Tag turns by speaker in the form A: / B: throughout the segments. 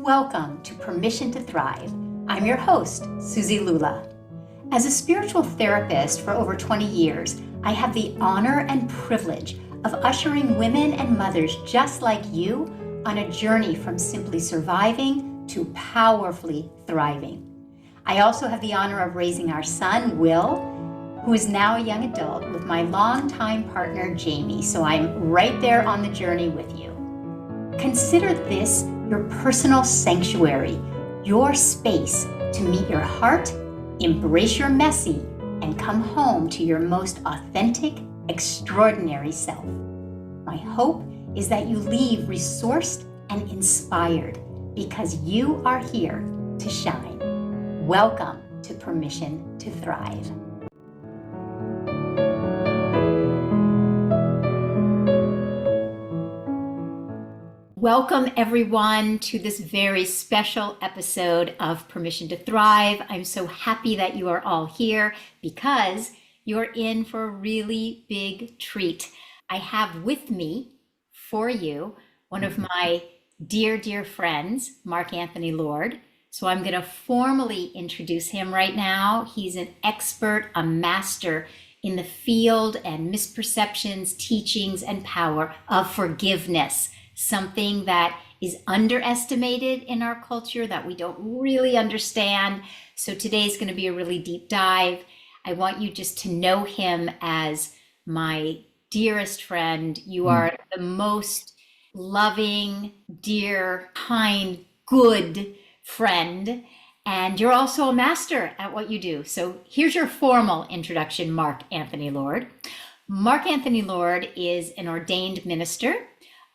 A: Welcome to Permission to Thrive. I'm your host, Suzi Lula. As a spiritual therapist for over 20 years, I have the honor and privilege of ushering women and mothers just like you on a journey from simply surviving to powerfully thriving. I also have the honor of raising our son, Will, who is now a young adult, with my longtime partner, Jamie, so I'm right there on the journey with you. Consider this your personal sanctuary, your space to meet your heart, embrace your messy, and come home to your most authentic, extraordinary self. My hope is that you leave resourced and inspired because you are here to shine. Welcome to Permission to Thrive. Welcome everyone to this very special episode of Permission to Thrive. I'm so happy that you are all here because you're in for a really big treat. I have with me for you one of my dear friends, Mark Anthony Lord. So I'm going to formally introduce him right now. He's an expert, a master in the field and misperceptions, teachings, and power of forgiveness. Something that is underestimated in our culture that we don't really understand. So today's going to be a really deep dive. I want you just to know him as my dearest friend. You are the most loving, dear, kind, good friend. And you're also a master at what you do. So here's your formal introduction, Mark Anthony Lord. Mark Anthony Lord is an ordained minister,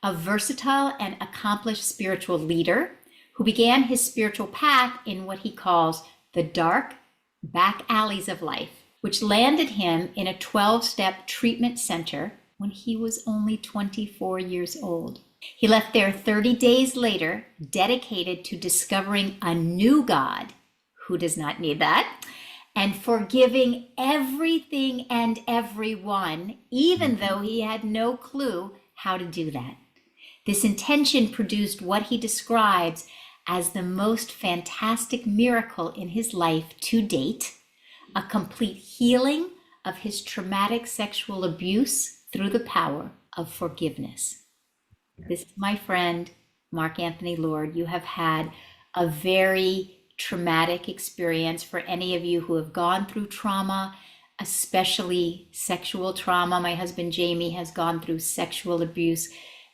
A: a versatile and accomplished spiritual leader who began his spiritual path in what he calls the dark back alleys of life, which landed him in a 12-step treatment center when he was only 24 years old. He left there 30 days later, dedicated to discovering a new God, who does not need that, and forgiving everything and everyone, even though he had no clue how to do that. This intention produced what he describes as the most fantastic miracle in his life to date, a complete healing of his traumatic sexual abuse through the power of forgiveness. This is my friend, Mark Anthony Lord. You have had a very traumatic experience. For any of you who have gone through trauma, especially sexual trauma. My husband, Jamie, has gone through sexual abuse.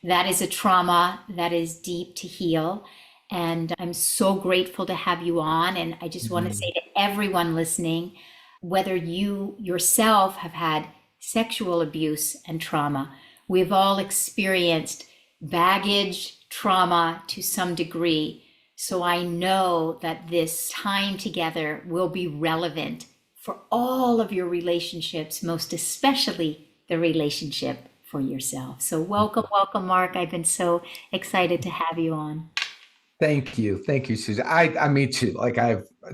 A: That is a trauma that is deep to heal. And I'm so grateful to have you on. And I just want to say to everyone listening, whether you yourself have had sexual abuse and trauma, we've all experienced baggage, trauma to some degree. So I know that this time together will be relevant for all of your relationships, most especially the relationship for yourself. So welcome, Mark. I've been so excited to have you on.
B: Thank you, Suzi. I me too. Like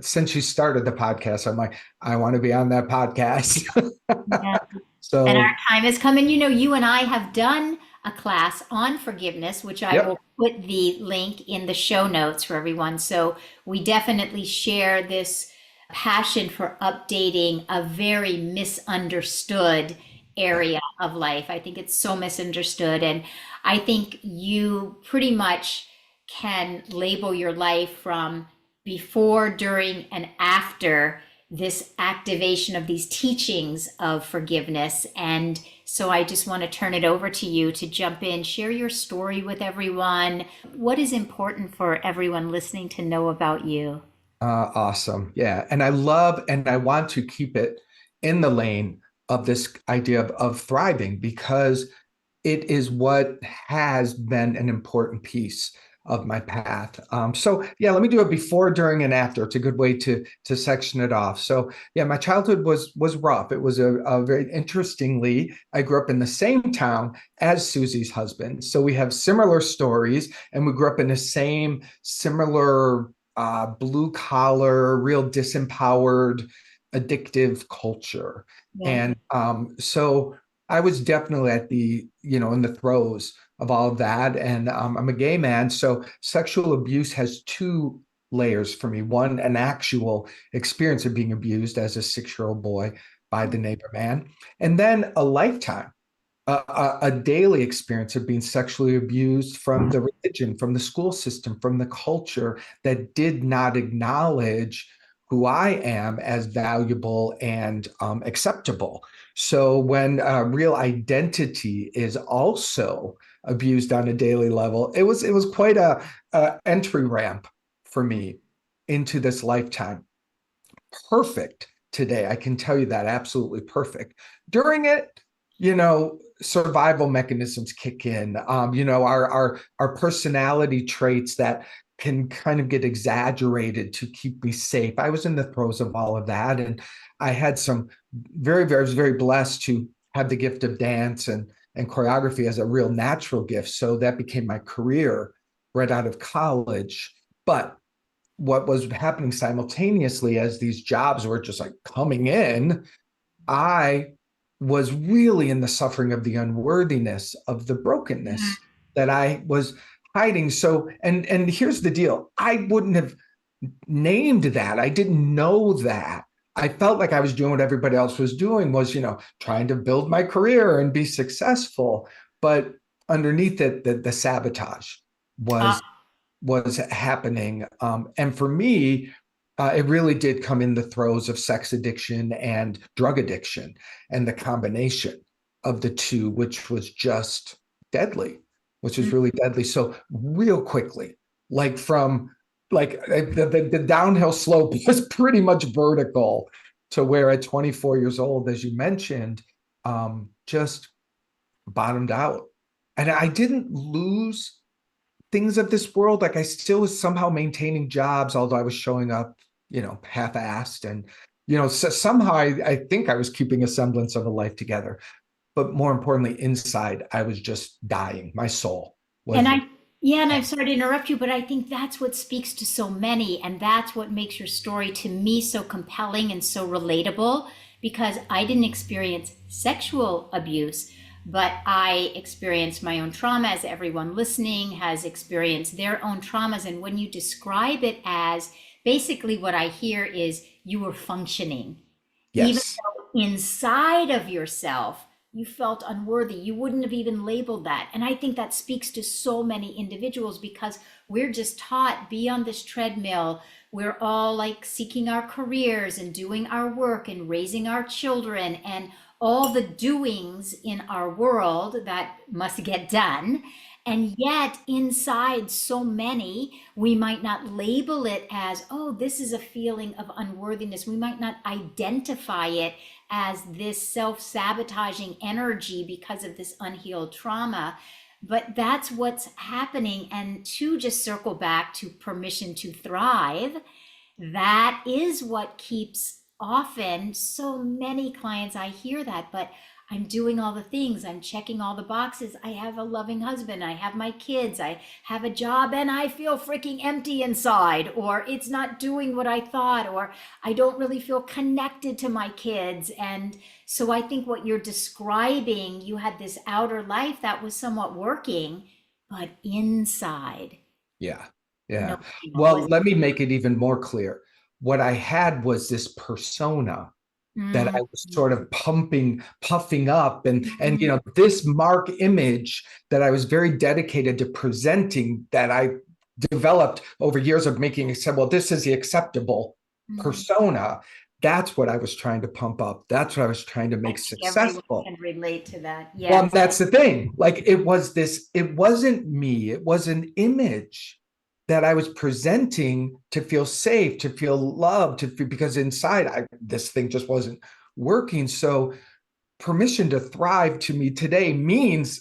B: since you started the podcast, I'm like, I want to be on that podcast.
A: Yeah.
B: So,
A: and our time is coming. You know, you and I have done a class on forgiveness, which I will put the link in the show notes for everyone. So we definitely share this passion for updating a very misunderstood area of life. I think it's so misunderstood. And I think you pretty much can label your life from before, during, and after this activation of these teachings of forgiveness. And so I just want to turn it over to you to jump in, share your story with everyone. What is important for everyone listening to know about you?
B: Awesome. Yeah. And I want to keep it in the lane of this idea of thriving, because it is what has been an important piece of my path. So yeah, let me do it before, during, and after. It's a good way to section it off. So yeah, my childhood was rough. It was a very interestingly, I grew up in the same town as Suzi's husband. So we have similar stories, and we grew up in the same similar blue collar, real disempowered, addictive culture.
A: Yeah.
B: And so I was definitely at in the throes of all of that. And I'm a gay man. So sexual abuse has two layers for me. One, an actual experience of being abused as a 6-year-old boy by the neighbor man, and then a lifetime, a daily experience of being sexually abused from the religion, from the school system, from the culture that did not acknowledge who I am as valuable and acceptable. So when real identity is also abused on a daily level, it was quite a entry ramp for me into this lifetime. Perfect today. I can tell you that, absolutely perfect. During it, survival mechanisms kick in. Our personality traits that can kind of get exaggerated to keep me safe. I was in the throes of all of that, and I had some I was very blessed to have the gift of dance and choreography as a real natural gift. So that became my career right out of college. But what was happening simultaneously as these jobs were just like coming in, I was really in the suffering of the unworthiness of the brokenness that I was hiding. So, and here's the deal. I wouldn't have named that. I didn't know that. I felt like I was doing what everybody else was doing, was, trying to build my career and be successful. But underneath it, the sabotage
A: Uh,
B: was happening. And for me, it really did come in the throes of sex addiction and drug addiction, and the combination of the two, which was just deadly, which was really deadly. So real quickly, like from like the downhill slope was pretty much vertical to where at 24 years old, as you mentioned, just bottomed out. And I didn't lose things of this world. Like I still was somehow maintaining jobs, although I was showing up, half-assed. And, so somehow I think I was keeping a semblance of a life together. But more importantly, inside, I was just dying. My soul
A: And
B: was.
A: I, yeah, and I'm sorry to interrupt you, but I think that's what speaks to so many. And that's what makes your story to me so compelling and so relatable because I didn't experience sexual abuse, but I experienced my own trauma, as everyone listening has experienced their own traumas. And when you describe it as basically what I hear is you were functioning, even
B: Yes.
A: though inside of yourself you felt unworthy, you wouldn't have even labeled that. And I think that speaks to so many individuals because we're just taught be on this treadmill. We're all like seeking our careers and doing our work and raising our children and all the doings in our world that must get done. And yet, inside so many, we might not label it as, oh, this is a feeling of unworthiness. We might not identify it as this self sabotaging energy because of this unhealed trauma. But that's what's happening. And to just circle back to permission to thrive, that is what keeps often so many clients. I hear that, but I'm doing all the things, I'm checking all the boxes. I have a loving husband, I have my kids, I have a job, and I feel freaking empty inside, or it's not doing what I thought, or I don't really feel connected to my kids. And so I think what you're describing, you had this outer life that was somewhat working, but inside,
B: Yeah.
A: no,
B: Yeah.
A: was.
B: Well, let me make it even more clear. What I had was this persona that I
A: Mm,
B: was sort of puffing up, and
A: mm,
B: this mark image that I was very dedicated to presenting, that I developed over years of making it said, well, this is the acceptable
A: mm.
B: persona. That's what I was trying to pump up. That's what I was trying to
A: I
B: make
A: think everyone
B: successful.
A: can relate to that.
B: Well,
A: Yes.
B: that's the thing. Like it wasn't me, it was an image that I was presenting to feel safe, to feel loved, because inside this thing just wasn't working. So permission to thrive to me today means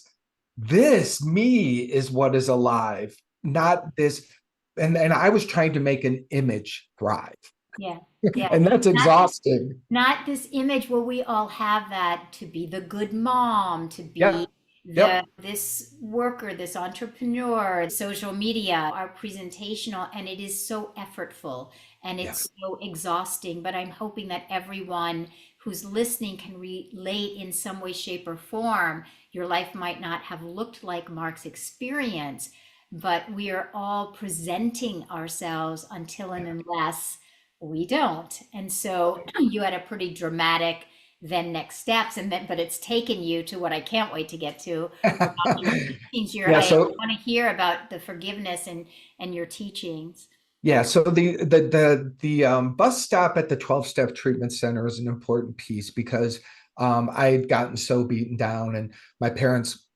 B: this me is what is alive, not this. And I was trying to make an image thrive.
A: Yeah. Yeah.
B: And that's
A: Not this,
B: exhausting.
A: not this image where we all have that to be the good mom, to be
B: Yep.
A: the
B: Yep.
A: this worker, this entrepreneur, social media are presentational and it is so effortful and it's
B: Yes.
A: so exhausting. But I'm hoping that everyone who's listening can relate in some way, shape, or form. Your life might not have looked like Mark's experience, but we are all presenting ourselves until and unless we don't. And so you had a pretty dramatic then next steps, and then but it's taken you to what I can't wait to get to about your teachings.
B: Yeah,
A: I
B: so
A: want to hear about the forgiveness and your teachings.
B: yeah, so the bus stop at the 12-step treatment center is an important piece because I had gotten so beaten down, and my parents,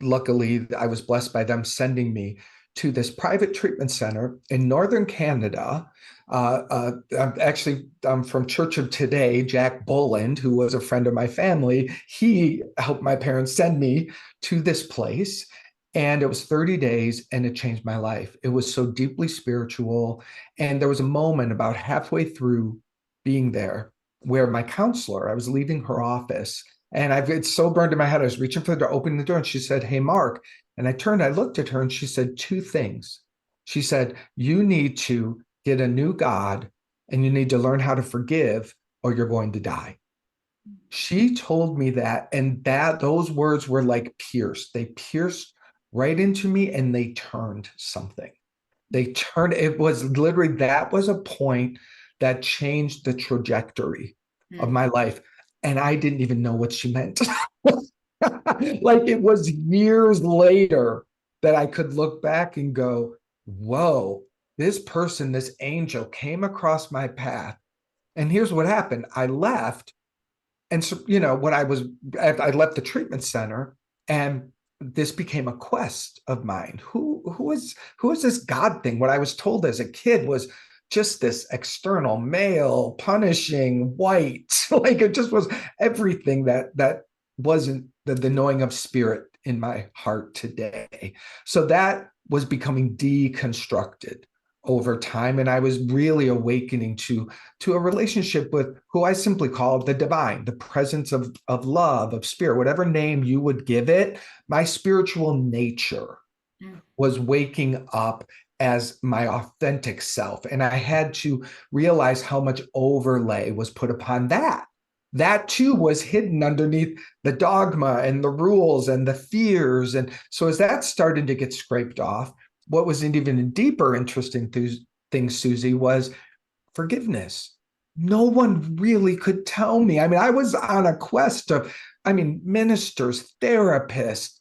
B: luckily, I was blessed by them sending me to this private treatment center in northern Canada. I'm from Church of Today. Jack Boland, who was a friend of my family, he helped my parents send me to this place. And it was 30 days and it changed my life. It was so deeply spiritual. And there was a moment about halfway through being there where my counselor, I was leaving her office and it's so burned in my head. I was reaching for the door, opening the door, and she said, "Hey, Mark." And I turned, I looked at her, and she said two things. She said, "You need to get a new God and you need to learn how to forgive or you're going to die." She told me that, and that those words were like pierced. They pierced right into me and they turned something. They turned, it was literally, that was a point that changed the trajectory of
A: Mm.
B: my life. And I didn't even know what she meant. Like it was years later that I could look back and go, whoa, this person, this angel came across my path. And here's what happened. I left. And so, when I left the treatment center, and this became a quest of mine. Who is this God thing? What I was told as a kid was just this external, male, punishing, white. Like it just was everything that wasn't the knowing of spirit in my heart today. So that was becoming deconstructed over time, and I was really awakening to a relationship with who I simply call the divine, the presence of love, of spirit, whatever name you would give it. My spiritual nature
A: Mm.
B: was waking up as my authentic self. And I had to realize how much overlay was put upon that. That too was hidden underneath the dogma and the rules and the fears. And so as that started to get scraped off, what was an even deeper interesting thing, Suzi, was forgiveness. No one really could tell me. I mean, I was on a quest of, ministers, therapists,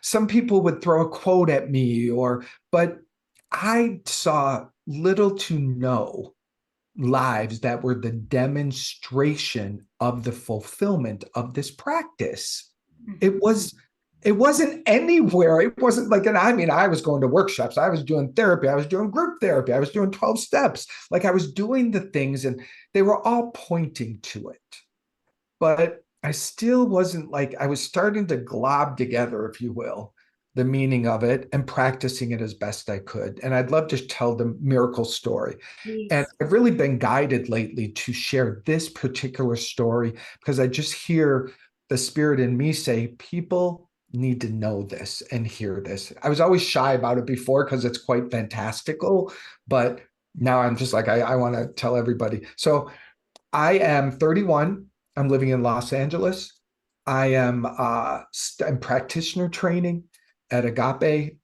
B: some people would throw a quote at me but I saw little to no lives that were the demonstration of the fulfillment of this practice. It
A: Mhm.
B: was it wasn't anywhere. It wasn't like, and I was going to workshops, I was doing therapy, I was doing group therapy, I was doing 12 steps. Like I was doing the things and they were all pointing to it. But I still wasn't like, I was starting to glob together, if you will, the meaning of it and practicing it as best I could. And I'd love to tell the miracle story. And
A: Please.
B: I've really been guided lately to share this particular story because I just hear the spirit in me say, people need to know this and hear this. I was always shy about it before because it's quite fantastical, but now I'm just like, I want to tell everybody. So I am 31. I'm living in Los Angeles. I am I'm practitioner training at Agape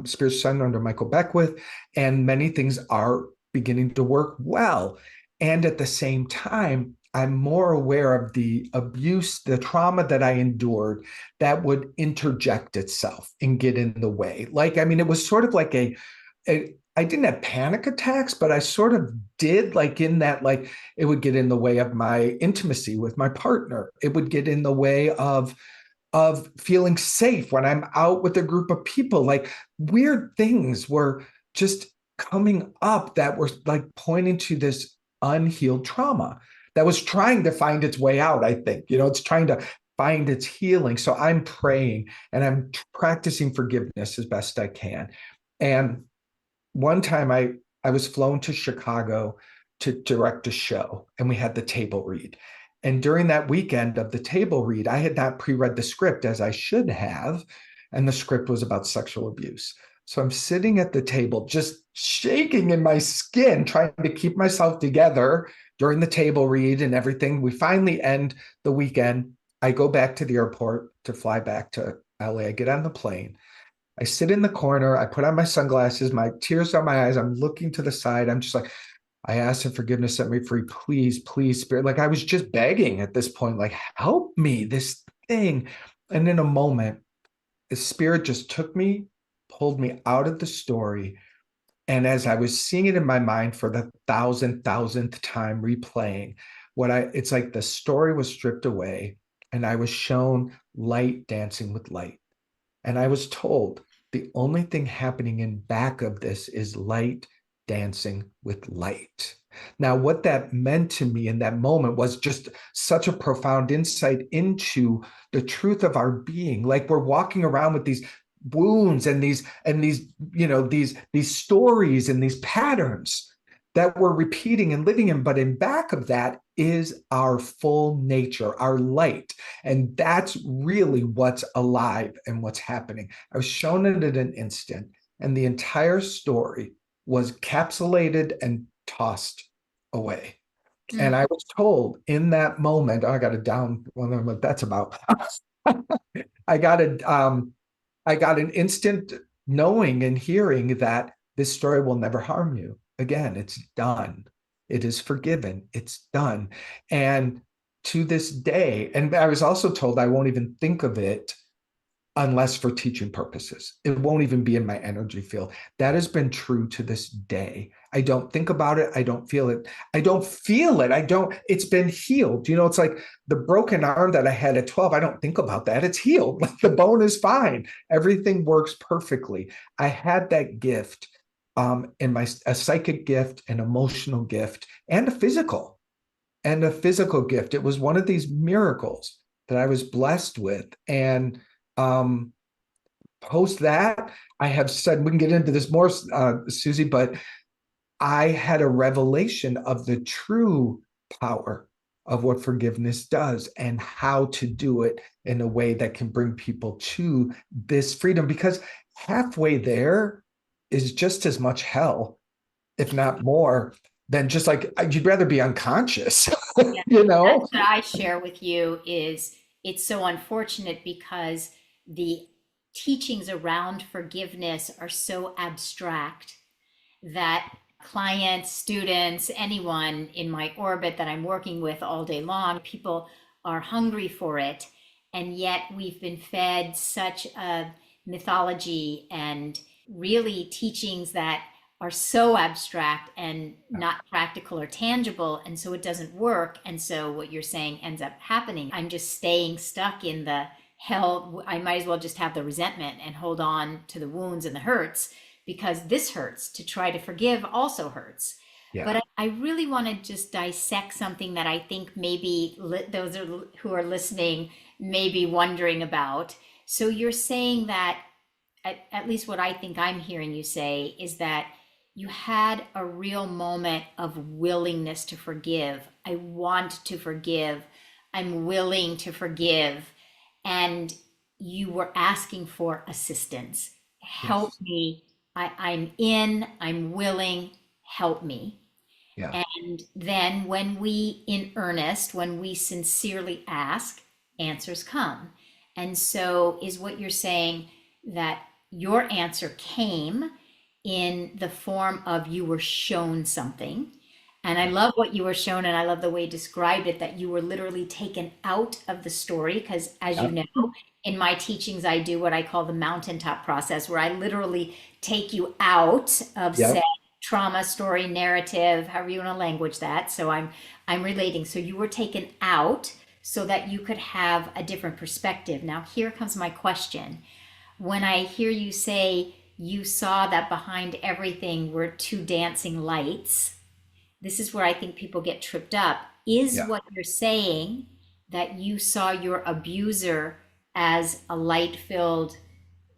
B: Spiritual Center under Michael Beckwith, and many things are beginning to work well. And at the same time, I'm more aware of the abuse, the trauma that I endured that would interject itself and get in the way. Like, it was sort of like I didn't have panic attacks, but I sort of did, like in that, like it would get in the way of my intimacy with my partner. It would get in the way of feeling safe when I'm out with a group of people. Like weird things were just coming up that were like pointing to this unhealed trauma that was trying to find its way out. I think, it's trying to find its healing. So I'm praying and I'm practicing forgiveness as best I can. And one time I was flown to Chicago to direct a show, and we had the table read. And during that weekend of the table read, I had not pre-read the script as I should have, and the script was about sexual abuse. So I'm sitting at the table just shaking in my skin, trying to keep myself together during the table read and everything, we finally end the weekend. I go back to the airport to fly back to LA. I get on the plane. I sit in the corner. I put on my sunglasses, my tears on my eyes. I'm looking to the side. I'm just like, I asked him forgiveness, set me free. Please, please, Spirit. Like I was just begging at this point, like, help me, this thing. And in a moment, the Spirit just took me, pulled me out of the story. And as I was seeing it in my mind for the thousandth time replaying, it's like the story was stripped away and I was shown light dancing with light. And I was told the only thing happening in back of this is light dancing with light. Now, what that meant to me in that moment was just such a profound insight into the truth of our being. Like we're walking around with these wounds and these stories and these patterns that we're repeating and living in, but in back of that is our full nature, our light. And that's really what's alive and what's happening. I was shown it in an instant, and the entire story was capsulated and tossed away. And
A: Mm.
B: I was told in that moment, oh, I got it down. Well, what that's about. I got it. I got an instant knowing and hearing that this story will never harm you again. It's done. It is forgiven. It's done. And to this day, and I was also told I won't even think of it unless for teaching purposes. It won't even be in my energy field. That has been true to this day. I don't think about it. I don't feel it. I don't feel it. It's been healed. It's like the broken arm that I had at 12. I don't think about that. It's healed. Like the bone is fine. Everything works perfectly. I had that gift in a psychic gift, an emotional gift, and a physical gift. It was one of these miracles that I was blessed with. And um, post that, I have said, we can get into this more, Suzi, but I had a revelation of the true power of what forgiveness does and how to do it in a way that can bring people to this freedom. Because halfway there is just as much hell, if not more, than just like you'd rather be unconscious,
A: Yeah,
B: you know?
A: that's what I share with you is it's so unfortunate because the teachings around forgiveness are so abstract that clients, students, anyone in my orbit that I'm working with all day long, people are hungry for it. And yet we've been fed such a mythology and really teachings that are so abstract and not practical or tangible. And so it doesn't work. And so what you're saying ends up happening. I'm just staying stuck in the hell. I might as well just have the resentment and hold on to the wounds and the hurts because this hurts. To try to forgive also hurts.
B: Yeah.
A: But I really want to just dissect something that I think maybe those who are listening may be wondering about. So you're saying that, at least what I think I'm hearing you say, is that you had a real moment of willingness to forgive. I want to forgive. I'm willing to forgive. And you were asking for assistance. Help
B: Yes.
A: me. I'm willing, help me.
B: Yeah.
A: And then when we, in earnest, when we sincerely ask, answers come. And so is what you're saying that your answer came in the form of you were shown something. And I
B: Yeah.
A: love what you were shown, and I love the way you described it, that you were literally taken out of the story. Because as you
B: Yeah.
A: know, in my teachings, I do what I call the mountaintop process, where I literally take you out of
B: Yeah.
A: said trauma, story, narrative, however you want to language that. So I'm relating. So you were taken out so that you could have a different perspective. Now here comes my question. When I hear you say you saw that behind everything were two dancing lights, this is where I think people get tripped up. Is
B: Yeah.
A: what you're saying that you saw your abuser as a light filled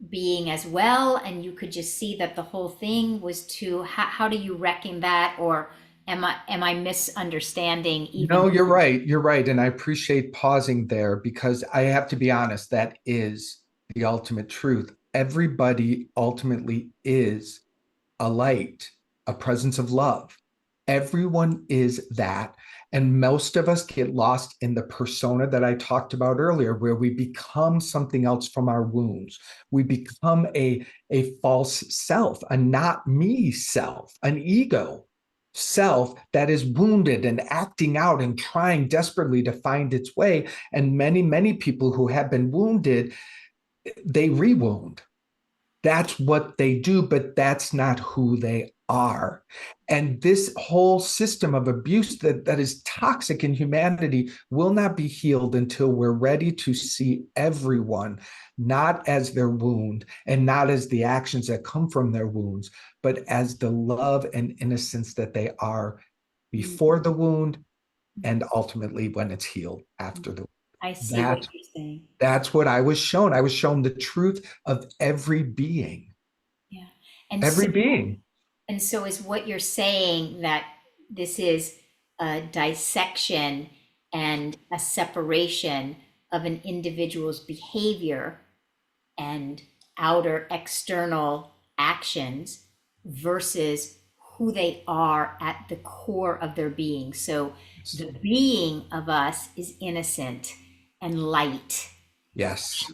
A: being as well, and you could just see that the whole thing was too, how do you reckon that? Or am I misunderstanding even?
B: No, you're right. You're right. And I appreciate pausing there because I have to be honest, that is the ultimate truth. Everybody ultimately is a light, a presence of love. Everyone is that. And most of us get lost in the persona that I talked about earlier, where we become something else from our wounds. We become a false self, a not me self, an ego self that is wounded and acting out and trying desperately to find its way. And many, many people who have been wounded, they rewound. That's what they do, but that's not who they are. And this whole system of abuse that is toxic in humanity will not be healed until we're ready to see everyone not as their wound and not as the actions that come from their wounds, but as the love and innocence that they are before the wound and ultimately when it's healed after the wound.
A: I see what
B: That
A: you're saying.
B: that's what I was shown. I was shown the truth of every being.
A: Yeah. And so
B: Every being.
A: And so, is what you're saying that this is a dissection and a separation of an individual's behavior and outer external actions versus who they are at the core of their being? So, the being of us is innocent and light,
B: Yes.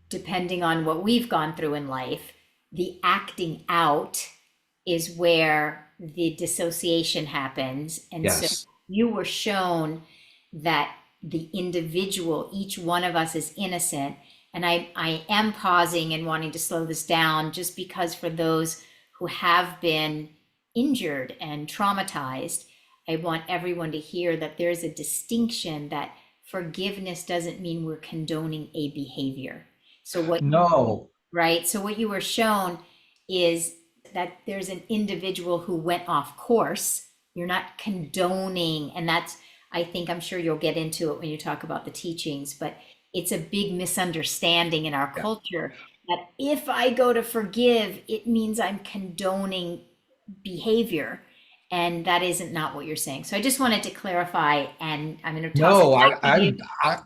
A: depending on what we've gone through in life. The acting out is where the dissociation happens. And so
B: Yes.
A: you were shown that the individual, each one of us is innocent. And I am pausing and wanting to slow this down just because for those who have been injured and traumatized, I want everyone to hear that there's a distinction that forgiveness doesn't mean we're condoning a behavior. So what
B: No.
A: right? So what you were shown is that there's an individual who went off course. You're not condoning, and that's, I think, I'm sure you'll get into it when you talk about the teachings, but it's a big misunderstanding in our
B: Yeah.
A: culture that if I go to forgive, it means I'm condoning behavior. And that isn't not what you're saying. So I just wanted to clarify, and I'm going to toss it
B: No,
A: back to you.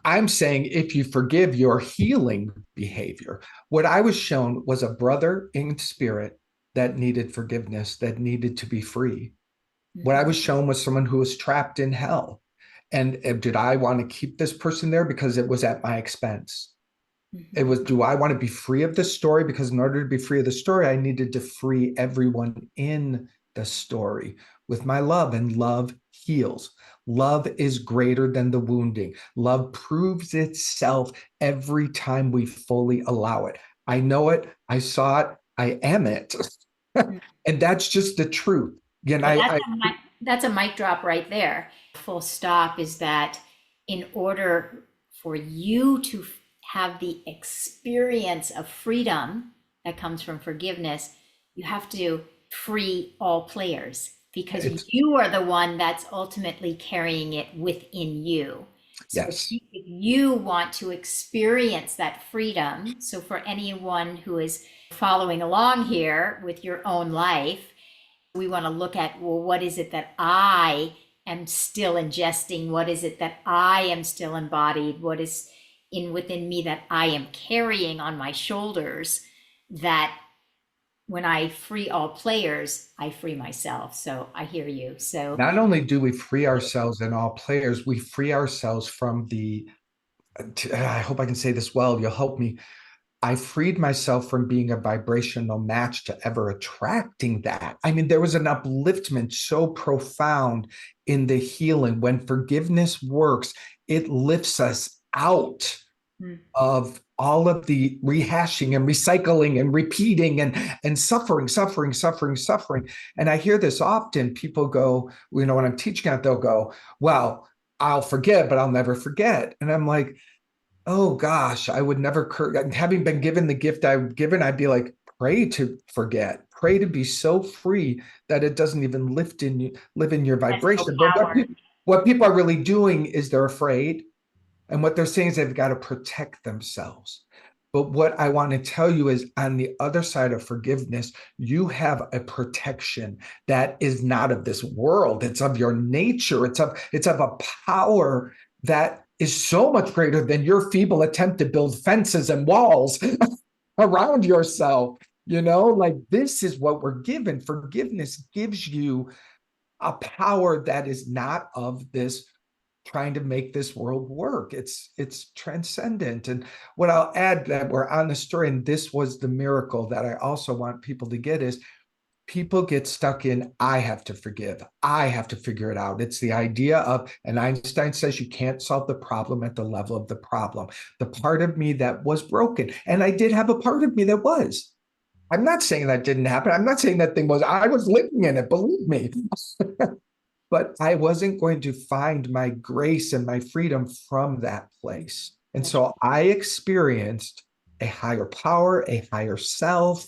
B: I'm saying if you forgive your healing behavior. What I was shown was a brother in spirit that needed forgiveness, that needed to be free. What I
A: Mhm,
B: was shown was someone who was trapped in hell. And did I want to keep this person there because it was at my expense? It
A: mhm,
B: was, do I want to be free of this story? Because in order to be free of the story, I needed to free everyone in the story with my love, and love heals. Love is greater than the wounding. Love proves itself every time we fully allow it. I know it, I saw it, I am it.
A: mhm.
B: And that's just the truth. And
A: Well,
B: I
A: that's a mic drop right there. Full stop is that in order for you to have the experience of freedom that comes from forgiveness, you have to free all players because
B: it's
A: you are the one that's ultimately carrying it within you. So
B: yes.
A: if you want to experience that freedom, so for anyone who is following along here with your own life, we want to look at, well, what is it that I am still ingesting? What is it that I am still embodied? What is in within me that I am carrying on my shoulders that when I free all players, I free myself. So I hear you. So
B: Not only do we free ourselves and all players, we free ourselves from I hope I can say this well, you'll help me. I freed myself from being a vibrational match to ever attracting that. I mean, there was an upliftment so profound in the healing. When forgiveness works, it lifts us out
A: mm,
B: of all of the rehashing and recycling and repeating and suffering. And I hear this often. People go, you know, when I'm teaching it, they'll go, well, I'll forget, but I'll never forget. And I'm like, oh gosh, I would never, having been given the gift I've given, I'd be like, pray to forget, pray to be so free that it doesn't even live in your
A: has no
B: vibration. But
A: power.
B: what people are really doing is they're afraid. And what they're saying is they've got to protect themselves. But what I want to tell you is on the other side of forgiveness, you have a protection that is not of this world. It's of your nature. It's of a power that is so much greater than your feeble attempt to build fences and walls around yourself. You know, like this is what we're given. Forgiveness gives you a power that is not of this trying to make this world work. It's transcendent. And what I'll add that we're on the story, and this was the miracle that I also want people to get is people get stuck in, I have to forgive. I have to figure it out. It's the idea of, and Einstein says you can't solve the problem at the level of the problem. The part of me that was broken, and I did have a part of me that was. I'm not saying that didn't happen. I'm not saying that thing was, I was living in it, believe me. But I wasn't going to find my grace and my freedom from that place. And
A: That's
B: so I experienced a higher power, a higher self,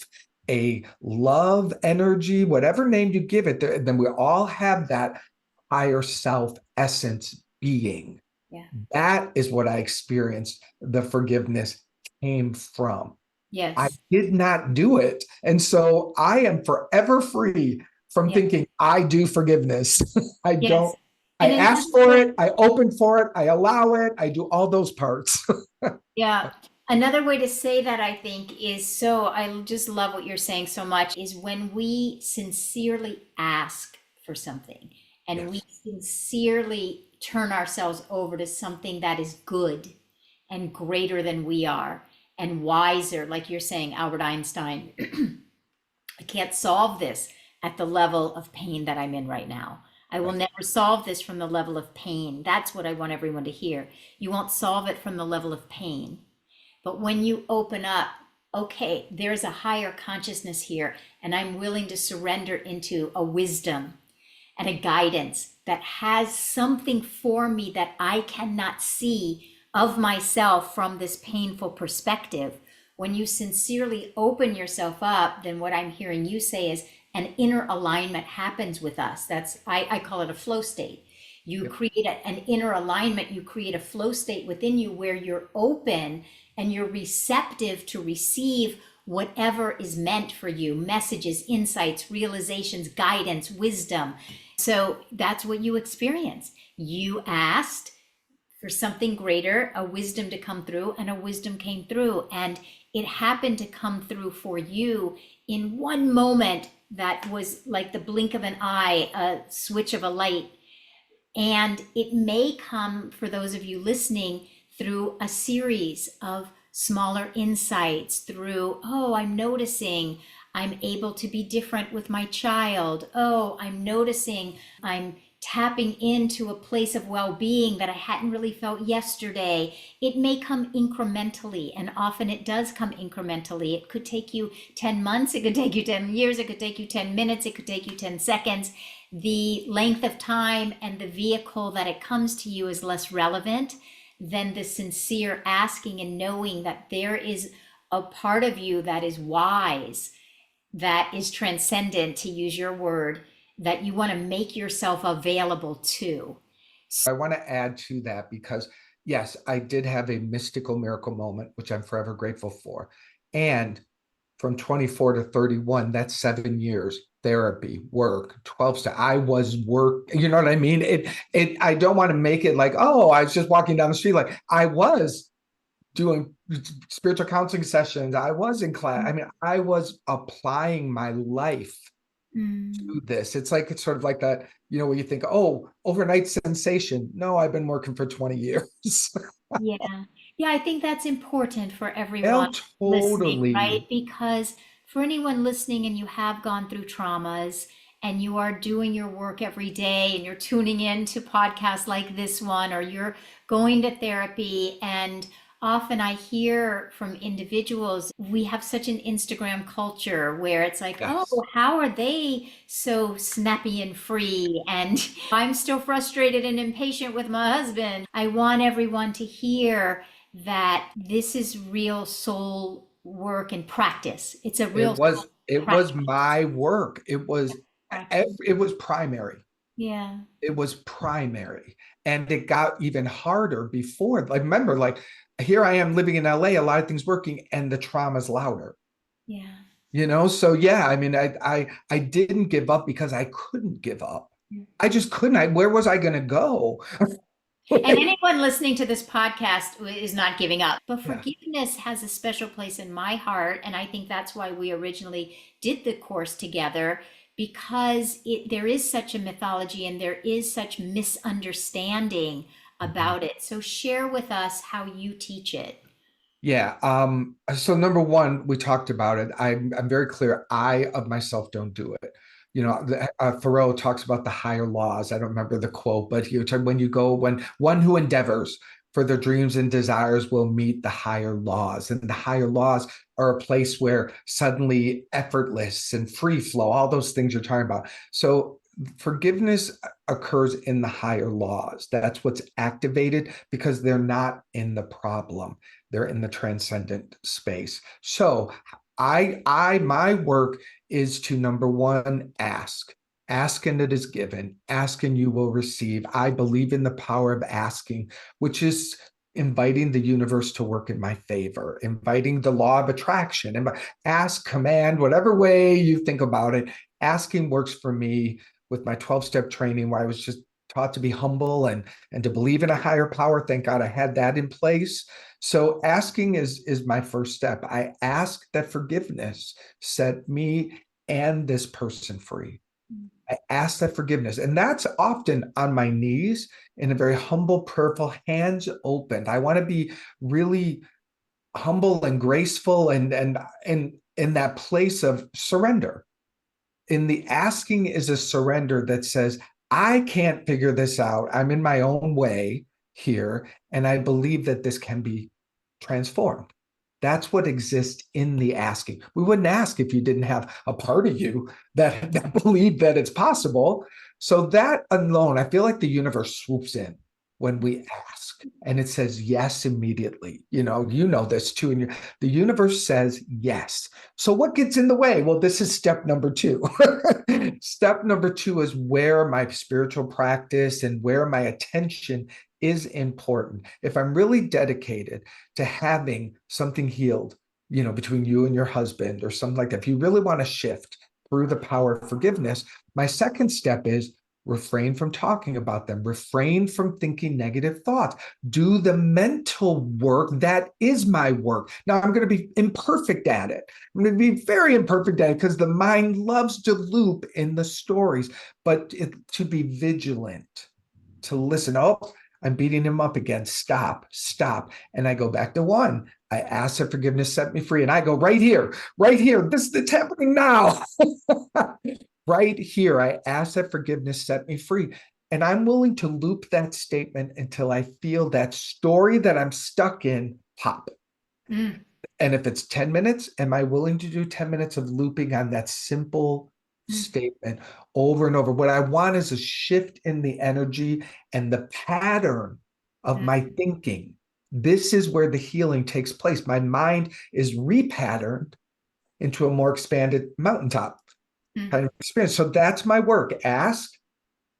B: a love energy, whatever name you give it. Then we all have that higher self essence being.
A: yeah.
B: That is what I experienced. The forgiveness came from. I
A: Yes.
B: did not do it. And so I am forever free from
A: Yeah.
B: thinking I do forgiveness. I
A: Yes.
B: don't. I
A: And then
B: ask for it. I open for it. I allow it. I do all those parts.
A: yeah. Another way to say that, I think, is so I just love what you're saying so much is when we sincerely ask for something and we
B: Yes.
A: sincerely turn ourselves over to something that is good and greater than we are and wiser, like you're saying, Albert Einstein, I can't solve this at the level of pain that I'm in right now. I will
B: Right.
A: never solve this from the level of pain. That's what I want everyone to hear. You won't solve it from the level of pain. But when you open up, okay, there's a higher consciousness here, and I'm willing to surrender into a wisdom and a guidance that has something for me that I cannot see of myself from this painful perspective. When you sincerely open yourself up, then what I'm hearing you say is an inner alignment happens with us. I call it a flow state. You
B: Yep.
A: create an inner alignment, you create a flow state within you where you're open and you're receptive to receive whatever is meant for you, messages, insights, realizations, guidance, wisdom. So that's what you experienced. You asked for something greater, a wisdom to come through, and a wisdom came through. And it happened to come through for you in one moment that was like the blink of an eye, a switch of a light. And it may come for those of you listening through a series of smaller insights through, oh, I'm noticing I'm able to be different with my child. Oh, I'm noticing I'm tapping into a place of well-being that I hadn't really felt yesterday. It may come incrementally, and often it does come incrementally. It could take you 10 months, it could take you 10 years, it could take you 10 minutes, it could take you 10 seconds. The length of time and the vehicle that it comes to you is less relevant than the sincere asking and knowing that there is a part of you that is wise, that is transcendent, to use your word, that you want to make yourself available to.
B: I want to add to that because, yes, I did have a mystical miracle moment, which I'm forever grateful for. And from 24 to 31, that's 7 years therapy, work, 12 steps. I was work, you know what I mean? I don't want to make it like, oh, I was just walking down the street. Like I was doing spiritual counseling sessions. I was in class. I mean, I was applying my life
A: Mm.
B: to this. It's like, it's sort of like that, where you think, oh, overnight sensation. No, I've been working for 20 years.
A: Yeah. Yeah, I think that's important for everyone
B: Oh,
A: listening, right?
B: totally.
A: Because for anyone listening and you have gone through traumas and you are doing your work every day and you're tuning in to podcasts like this one or you're going to therapy, and often I hear from individuals, we have such an Instagram culture where it's like, oh,
B: Yes.
A: how are they so snappy and free? And I'm still frustrated and impatient with my husband. I want everyone to hear that this is real soul work and practice. It's a real soul
B: It was
A: practice.
B: my work.
A: Practice.
B: It was primary.
A: Yeah.
B: It was primary. And it got even harder before. Like, remember, like, here I am living in LA, a lot of things working, and the trauma's louder.
A: Yeah.
B: So yeah, I mean, I didn't give up because I couldn't give up. I just couldn't. Where was I gonna go?
A: And anyone listening to this podcast is not giving up. But
B: Yeah.
A: forgiveness has a special place in my heart. And I think that's why we originally did the course together, because there is such a mythology and there is such misunderstanding
B: Mhm.
A: about it. So share with us how you teach it.
B: Yeah. So number one, we talked about it. I'm very clear. I of myself don't do it. Thoreau talks about the higher laws. I don't remember the quote, but he talk when one who endeavors for their dreams and desires will meet the higher laws, and the higher laws are a place where suddenly effortless and free flow, all those things you're talking about. So forgiveness occurs in the higher laws. That's what's activated because they're not in the problem. They're in the transcendent space. So my work is to number one, ask and it is given, ask and you will receive. I believe in the power of asking, which is inviting the universe to work in my favor, inviting the law of attraction, and ask, command, whatever way you think about it. Asking works for me with my 12-step training, where I was just taught to be humble and to believe in a higher power. Thank God I had that in place. So asking is my first step. I ask that forgiveness set me and this person free. I ask that forgiveness. And that's often on my knees in a very humble, prayerful, hands opened. I want to be really humble and graceful and in that place of surrender. In the asking is a surrender that says, I can't figure this out. I'm in my own way here. And I believe that this can be transformed. That's what exists in the asking. We wouldn't ask if you didn't have a part of you that believed that it's possible. So that alone, I feel like the universe swoops in when we ask and it says yes immediately. You know this too. And the universe says yes. So what gets in the way? Well, this is step number two. Step number two is where my spiritual practice and where my attention is important. If I'm really dedicated to having something healed, between you and your husband or something like that, if you really want to shift through the power of forgiveness, my second step is refrain from talking about them, refrain from thinking negative thoughts, do the mental work that is my work. Now, I'm going to be imperfect at it. I'm going to be very imperfect at it because the mind loves to loop in the stories, but to be vigilant, to listen. Oh, I'm beating him up again. Stop, stop. And I go back to one. I ask that forgiveness set me free. And I go right here, right here. It's happening now. Right here. I ask that forgiveness set me free. And I'm willing to loop that statement until I feel that story that I'm stuck in pop.
A: Mm,
B: And if it's 10 minutes, am I willing to do 10 minutes of looping on that simple
A: mm,
B: statement over and over? What I want is a shift in the energy and the pattern of
A: mm,
B: my thinking. This is where the healing takes place. My mind is repatterned into a more expanded mountaintop
A: mm.
B: kind of experience. So that's my work. Ask,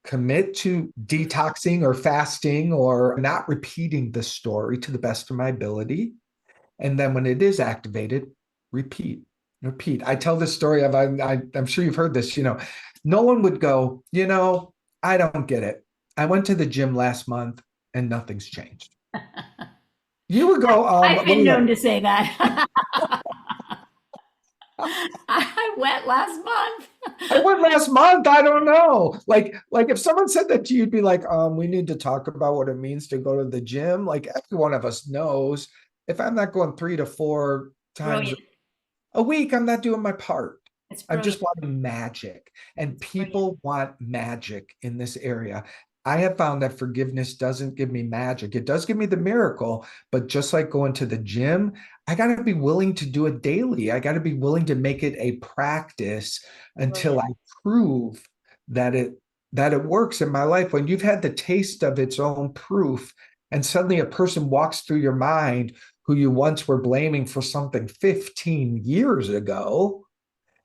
B: commit to detoxing or fasting or not repeating the story to the best of my ability, and then when it is activated, repeat, repeat. I tell this story of, I'm sure you've heard this, no one would go, I don't get it. I went to the gym last month and nothing's changed. You would go,
A: I've
B: what
A: been
B: do
A: known
B: you
A: to say that. I went last month.
B: I went last month. I don't know. Like if someone said that to you, you'd be like, we need to talk about what it means to go to the gym. Like every one of us knows if I'm not going 3 to 4 times
A: Brilliant.
B: a week, I'm not doing my part.
A: It's
B: I'm
A: brilliant.
B: just wanting magic. And
A: It's brilliant.
B: people want magic in this area. I have found that forgiveness doesn't give me magic. It does give me the miracle, but just like going to the gym, I got to be willing to do it daily. I got to be willing to make it a practice until
A: Brilliant.
B: I prove that it works in my life. When you've had the taste of its own proof, and suddenly a person walks through your mind who you once were blaming for something 15 years ago,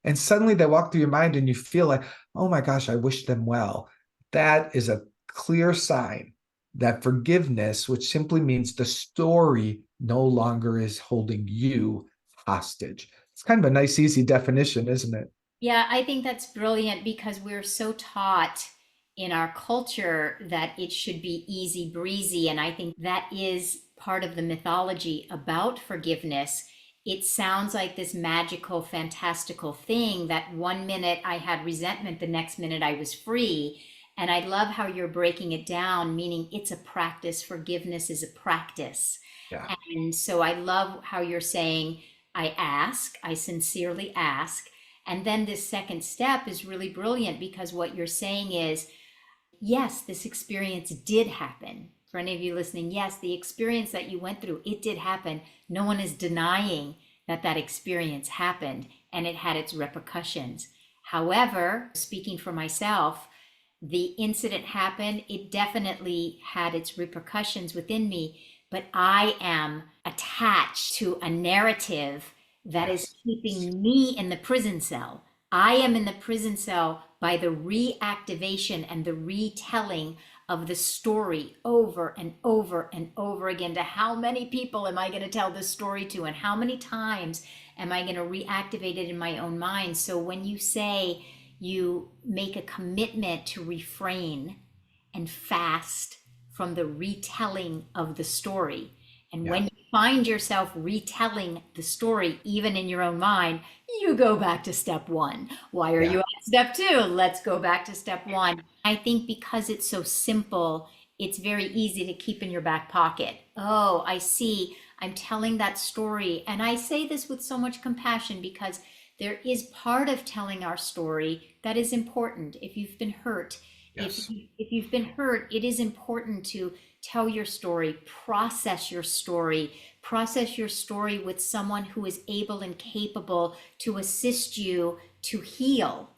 B: and suddenly they walk through your mind and you feel like, oh my gosh, I wish them well. That is a clear sign that forgiveness, which simply means the story no longer is holding you hostage. It's kind of a nice, easy definition, isn't it?
A: Yeah, I think that's brilliant because we're so taught in our culture that it should be easy breezy. And I think that is part of the mythology about forgiveness it sounds like this magical, fantastical thing that one minute I had resentment, the next minute I was free. And I love how you're breaking it down, meaning it's a practice. Forgiveness is a practice.
B: Yeah.
A: And so I love how you're saying, I sincerely ask. And then this second step is really brilliant because what you're saying is, yes, this experience did happen. For any of you listening, yes, the experience that you went through, it did happen. No one is denying that that experience happened and it had its repercussions. However, speaking for myself, the incident happened. It definitely had its repercussions within me, but I am attached to a narrative that is
B: Yes.
A: keeping me in the prison cell. I am in the prison cell by the reactivation and the retelling of the story over and over and over again. To how many people am I going to tell this story to, and how many times am I going to reactivate it in my own mind? So when you say you make a commitment to refrain and fast from the retelling of the story. And
B: Yeah.
A: when you find yourself retelling the story, even in your own mind, you go back to step one. Why are
B: Yeah.
A: you at step two? Let's go back to step one. I think because it's so simple, it's very easy to keep in your back pocket. Oh, I see. I'm telling that story. And I say this with so much compassion because there is part of telling our story that is important. If you've been hurt,
B: Yes.
A: if you've been hurt, it is important to tell your story, process your story with someone who is able and capable to assist you to heal.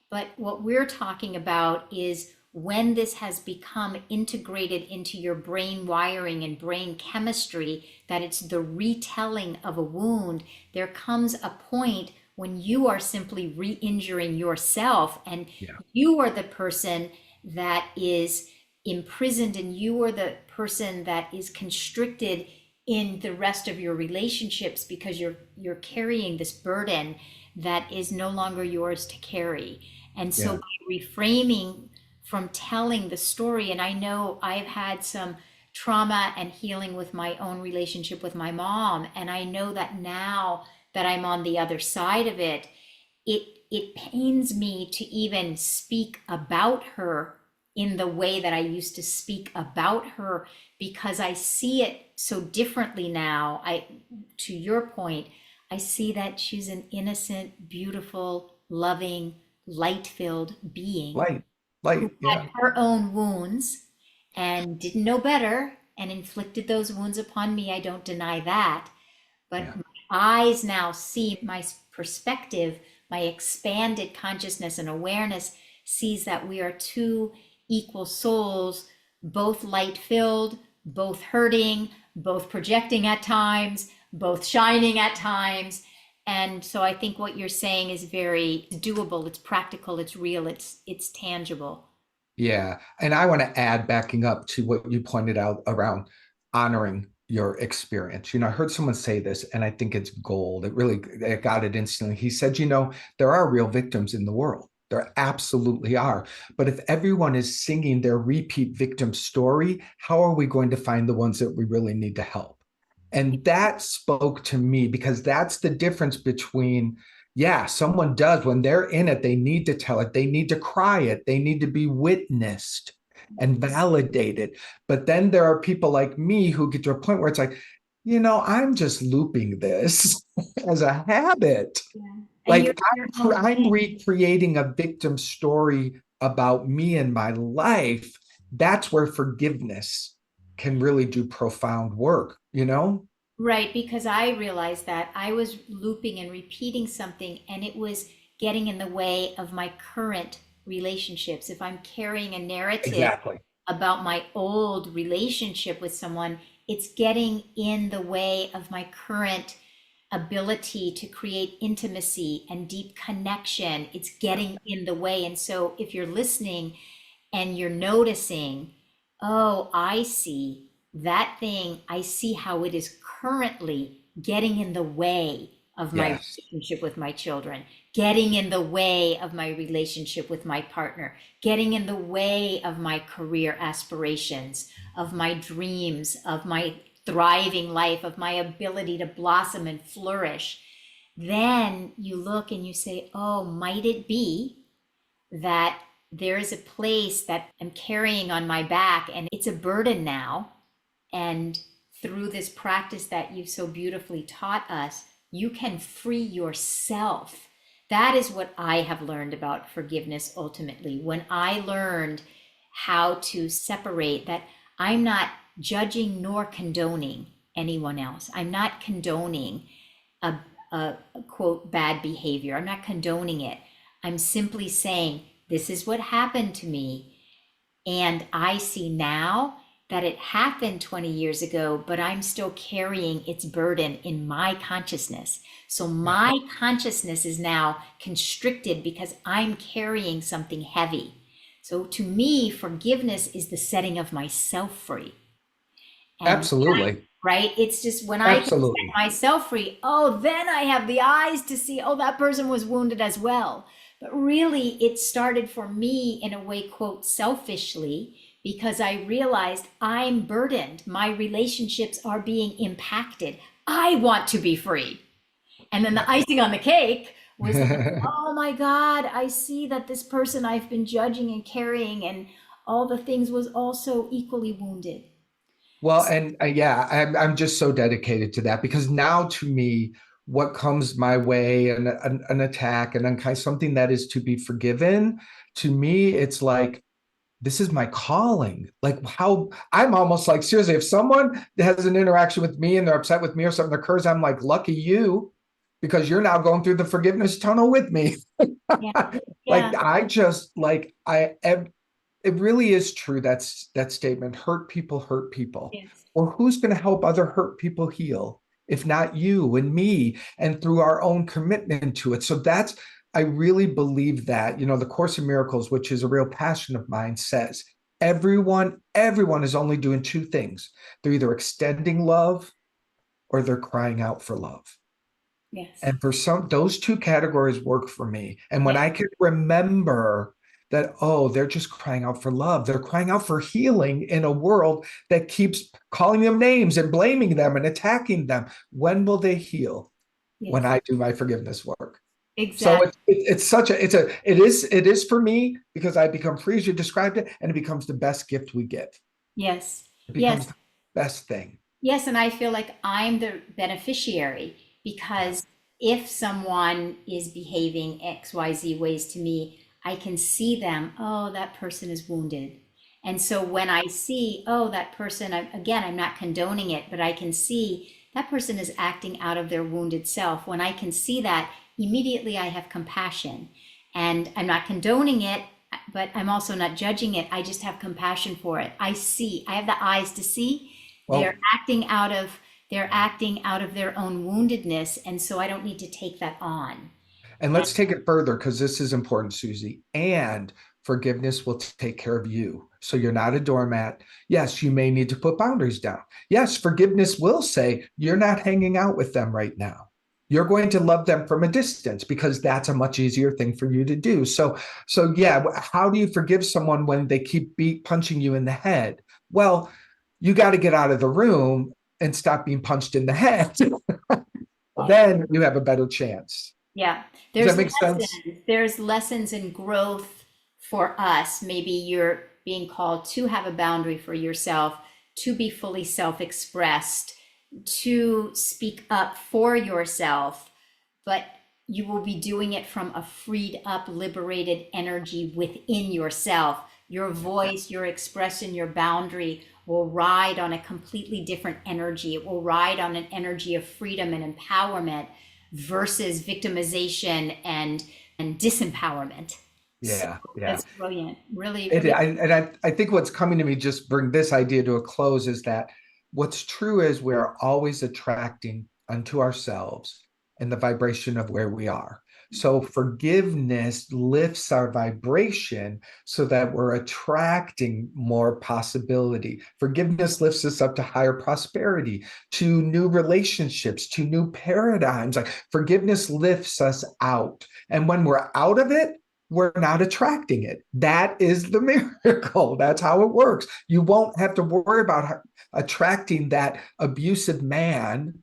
A: But what we're talking about is when this has become integrated into your brain wiring and brain chemistry, that it's the retelling of a wound, there comes a point when you are simply re injuring yourself, and
B: Yeah.
A: you are the person that is imprisoned, and you are the person that is constricted in the rest of your relationships because you're carrying this burden that is no longer yours to carry. And so
B: Yeah.
A: by reframing from telling the story, and I know I've had some trauma and healing with my own relationship with my mom, and I know that now that I'm on the other side of it, it it pains me to even speak about her in the way that I used to speak about her because I see it so differently now. I To your point, I see that she's an innocent, beautiful, loving, light-filled being
B: Light.
A: who
B: Light.
A: had
B: Yeah.
A: her own wounds and didn't know better and inflicted those wounds upon me. I don't deny that. But
B: Yeah.
A: my eyes now see my perspective, my expanded consciousness and awareness sees that we are two equal souls, both light filled, both hurting, both projecting at times, both shining at times. And so I think what you're saying is very doable, it's practical, it's real, it's tangible.
B: Yeah. And I want to add, backing up to what you pointed out around honoring your experience. I heard someone say this, and I think it's gold. It got it instantly. He said, there are real victims in the world. There absolutely are. But if everyone is singing their repeat victim story, how are we going to find the ones that we really need to help? And that spoke to me because that's the difference between, yeah, someone does when they're in it, they need to tell it, they need to cry it, they need to be witnessed and validated. But then there are people like me who get to a point where it's like, I'm just looping this as a habit.
A: Yeah. And you're
B: Like
A: your own
B: I'm
A: thing.
B: recreating a victim story about me and my life. That's where forgiveness can really do profound work?
A: Right, because I realized that I was looping and repeating something and it was getting in the way of my current relationships. If I'm carrying a narrative
B: Exactly.
A: about my old relationship with someone, it's getting in the way of my current ability to create intimacy and deep connection. It's
B: Yeah.
A: getting in the way. And so if you're listening and you're noticing, oh, I see that thing, I see how it is currently getting in the way of my
B: Yes.
A: relationship with my children, getting in the way of my relationship with my partner, getting in the way of my career aspirations, of my dreams, of my thriving life, of my ability to blossom and flourish, then you look and you say, oh, might it be that there is a place that I'm carrying on my back and it's a burden now. And through this practice that you've so beautifully taught us, you can free yourself. That is what I have learned about forgiveness ultimately. When I learned how to separate that, I'm not judging nor condoning anyone else. I'm not condoning a, a quote bad behavior. I'm not condoning it. I'm simply saying, this is what happened to me. And I see now that it happened 20 years ago, but I'm still carrying its burden in my consciousness. So my consciousness is now constricted because I'm carrying something heavy. So to me, forgiveness is the setting of myself free. And
B: Absolutely.
A: right, it's just when I can set
B: Absolutely.
A: myself free, oh, then I have the eyes to see, oh, that person was wounded as well. But really, it started for me in a way, quote, selfishly, because I realized I'm burdened. My relationships are being impacted. I want to be free. And then the icing on the cake was like, oh my God, I see that this person I've been judging and carrying and all the things was also equally wounded.
B: Well, and yeah, I'm just so dedicated to that because now to me, what comes my way, an attack, and then kind of something that is to be forgiven, to me, it's like, this is my calling. Like how I'm almost like, seriously, if someone has an interaction with me and they're upset with me or something occurs, I'm like, lucky you, because you're now going through the forgiveness tunnel with me.
A: Yeah.
B: Like
A: Yeah.
B: I just like it really is true. That statement, hurt people hurt people.
A: Yes.
B: Or who's going to help other hurt people heal if not you and me and through our own commitment to it? So that's, I really believe that, the Course in Miracles, which is a real passion of mine, says everyone is only doing two things. They're either extending love or they're crying out for love.
A: Yes.
B: And for some, those two categories work for me. And when
A: Yeah.
B: I can remember that, oh, they're just crying out for love, they're crying out for healing in a world that keeps calling them names and blaming them and attacking them. When will they heal? When
A: Yes.
B: I do my forgiveness work. So
A: Exactly.
B: it's such a, it is for me because I become free as you described it, and it becomes the best gift we give.
A: Yes.
B: It becomes
A: Yes.
B: the best thing.
A: Yes. And I feel like I'm the beneficiary because if someone is behaving XYZ ways to me, I can see them, oh, that person is wounded. And so when I see, oh, that person, again, I'm not condoning it, but I can see that person is acting out of their wounded self. When I can see that, immediately I have compassion. And I'm not condoning it, but I'm also not judging it. I just have compassion for it. I see, I have the eyes to see they're
B: Well,
A: acting out of they're acting out of their own woundedness, and so I don't need to take that on.
B: and let's take it further because this is important, Susie. And forgiveness will take care of you. So you're not a doormat. Yes, you may need to put boundaries down. Yes, forgiveness will say you're not hanging out with them right now. You're going to love them from a distance because that's a much easier thing for you to do. So yeah, how do you forgive someone when they keep punching you in the head? Well, you got to get out of the room and stop being punched in the head. Then you have a better chance.
A: Yeah,
B: Does
A: there's
B: that make sense?
A: there's lessons in growth for us. Maybe you're being called to have a boundary for yourself, to be fully self-expressed, to speak up for yourself, but you will be doing it from a freed up, liberated energy within yourself. Your voice, your expression, your boundary will ride on a completely different energy. It will ride on an energy of freedom and empowerment versus victimization and disempowerment. So
B: Yeah, yeah.
A: that's brilliant. Really,
B: It,
A: really.
B: I think what's coming to me, just bring this idea to a close, is that what's true is we're always attracting unto ourselves in the vibration of where we are. So forgiveness lifts our vibration so that we're attracting more possibility. Forgiveness lifts us up to higher prosperity, to new relationships, to new paradigms. Like forgiveness lifts us out. And when we're out of it, we're not attracting it. That is the miracle. That's how it works. You won't have to worry about attracting that abusive man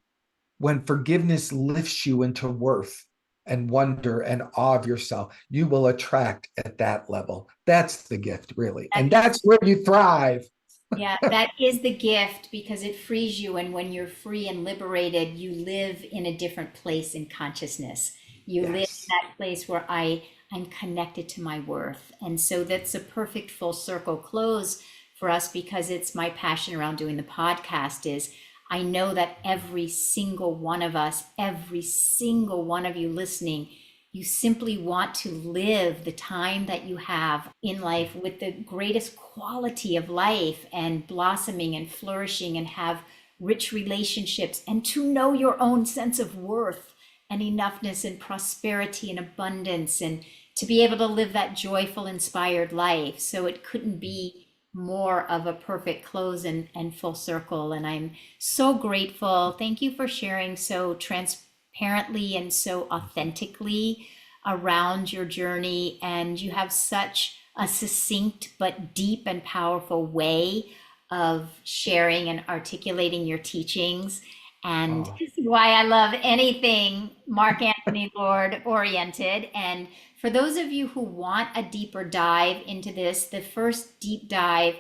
B: when forgiveness lifts you into worth and wonder and awe of yourself. You will attract at that level. That's the gift, really.
A: That
B: And
A: is,
B: that's where you thrive.
A: yeah, that is the gift because it frees you. And when you're free and liberated, you live in a different place in consciousness. You live in
B: Yes.
A: that place where I'm connected to my worth. And so that's a perfect full circle close for us because it's my passion around doing the podcast is I know that every single one of us, every single one of you listening, you simply want to live the time that you have in life with the greatest quality of life and blossoming and flourishing and have rich relationships and to know your own sense of worth and enoughness and prosperity and abundance and to be able to live that joyful, inspired life. So it couldn't be more of a perfect close and full circle. And I'm so grateful. Thank you for sharing so transparently and so authentically around your journey. And you have such a succinct but deep and powerful way of sharing and articulating your teachings. And
B: Oh,
A: this is why I love anything Mark Anthony Lord oriented. And for those of you who want a deeper dive into this, the first deep dive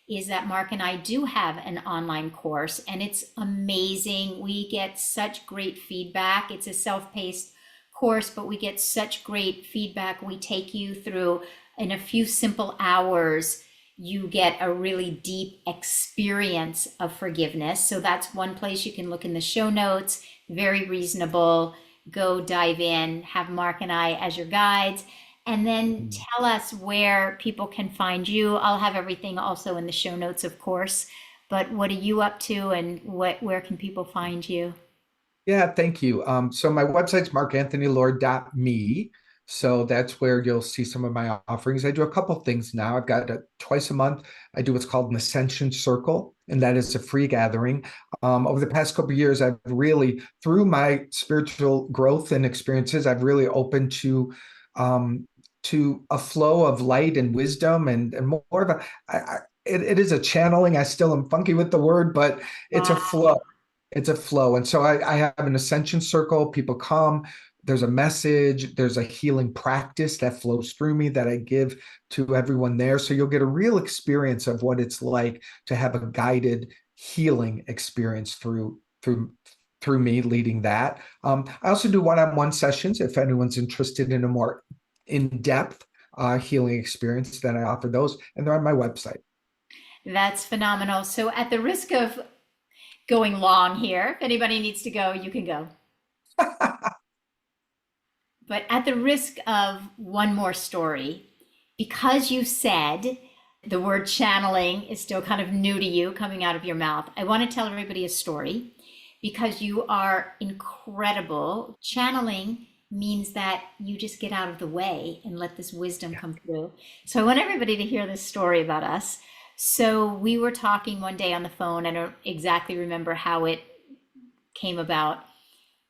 A: is that Mark and I do have an online course, and it's amazing. We get such great feedback. It's a self-paced course, but we get such great feedback. We take you through in a few simple hours. You get a really deep experience of forgiveness. So that's one place you can look in the show notes. Very reasonable. Go dive in, have Mark and I as your guides, and then
B: mm.
A: tell us where people can find you. I'll have everything also in the show notes, of course. But what are you up to and where can people find you?
B: Yeah, thank you. So my website's markanthonylord.me. So that's where you'll see some of my offerings. I do a couple things now. I've got twice a month. I do what's called an Ascension Circle, and that is a free gathering. Over the past couple of years, I've really, through my spiritual growth and experiences, I've really opened um, to a flow of light and wisdom and more of a. It is a channeling. I still am funky with the word, but it's a
A: Wow.
B: flow. It's a flow. And so I have an ascension circle. People come, there's a message, there's a healing practice that flows through me that I give to everyone there. So you'll get a real experience of what it's like to have a guided healing experience through me leading that. I also do one-on-one sessions if anyone's interested in a more in-depth healing experience, then I offer those, and they're on my website.
A: That's phenomenal. So at the risk of going long here, if anybody needs to go, you can go. But at the risk of one more story, because you said the word channeling is still kind of new to you coming out of your mouth, I want to tell everybody a story because you are incredible. Channeling means that you just get out of the way and let this wisdom come through. So I want everybody to hear this story about us. So we were talking one day on the phone. I don't exactly remember how it came about,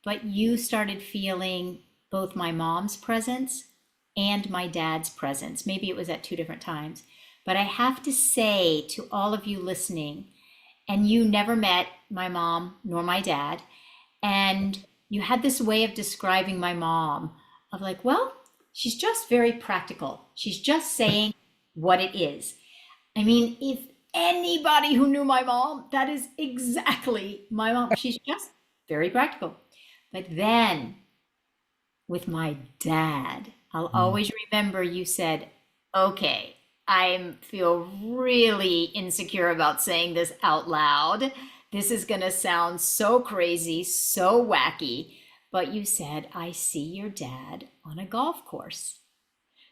A: but you started feeling both my mom's presence and my dad's presence. Maybe it was at two different times. But I have to say to all of you listening, and you never met my mom nor my dad, and you had this way of describing my mom of like, well, she's just very practical. She's just saying what it is. I mean, if anybody who knew my mom, that is exactly my mom. She's just very practical. But then with my dad, I'll
B: Mm.
A: always remember you said, okay, I feel really insecure about saying this out loud. This is going to sound so crazy, so wacky. But you said, I see your dad on a golf course.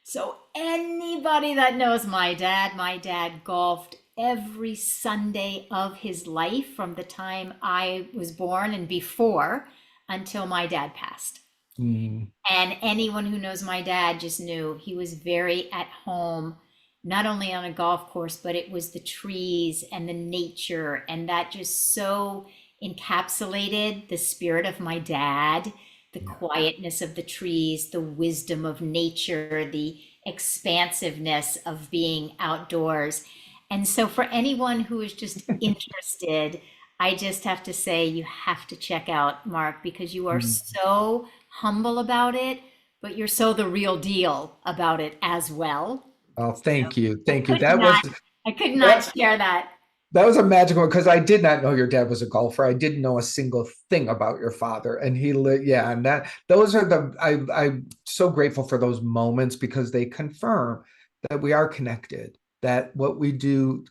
A: So anybody that knows my dad golfed every Sunday of his life from the time I was born and before until my dad passed.
B: Mm.
A: And anyone who knows my dad just knew he was very at home, not only on a golf course, but it was the trees and the nature. And that just so encapsulated the spirit of my dad, the the
B: Yeah.
A: quietness of the trees, the wisdom of nature, the expansiveness of being outdoors. And so, for anyone who is just interested, I just have to say you have to check out Mark because you are
B: Mm.
A: so humble about it, but you're so the real deal about it as well.
B: Oh,
A: So
B: thank you.
A: I
B: Thank you.
A: could
B: That
A: not,
B: was
A: I could not
B: that
A: share that.
B: that was a magical one because I did not know your dad was a golfer. I didn't know a single thing about your father. And yeah, and that those are I'm so grateful for those moments because they confirm that we are connected, that what we do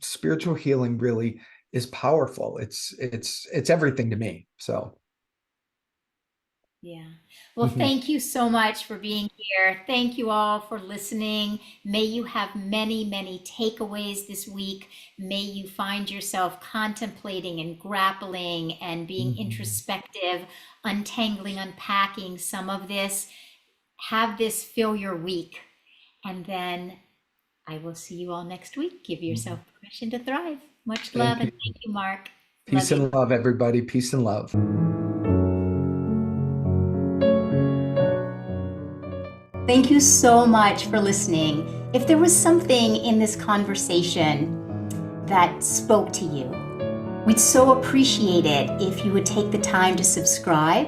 B: spiritual healing really is powerful. It's everything to me. So
A: Yeah. Well, thank you so much for being here. Thank you all for listening. May you have many, many takeaways this week. May you find yourself contemplating and grappling and being
B: Mhm.
A: introspective, untangling, unpacking some of this. Have this fill your week. And then I will see you all next week. Give yourself
B: Mhm.
A: permission to thrive. Much love
B: Thank
A: and
B: you.
A: thank you, Mark. Love
B: Peace
A: you.
B: and love, everybody. Peace and love.
A: Thank you so much for listening. If there was something in this conversation that spoke to you, we'd so appreciate it if you would take the time to subscribe,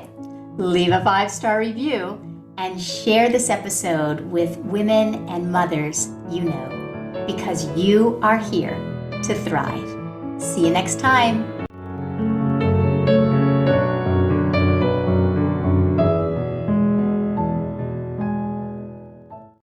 A: leave a 5-star review, and share this episode with women and mothers you know, because you are here to thrive. See you next time.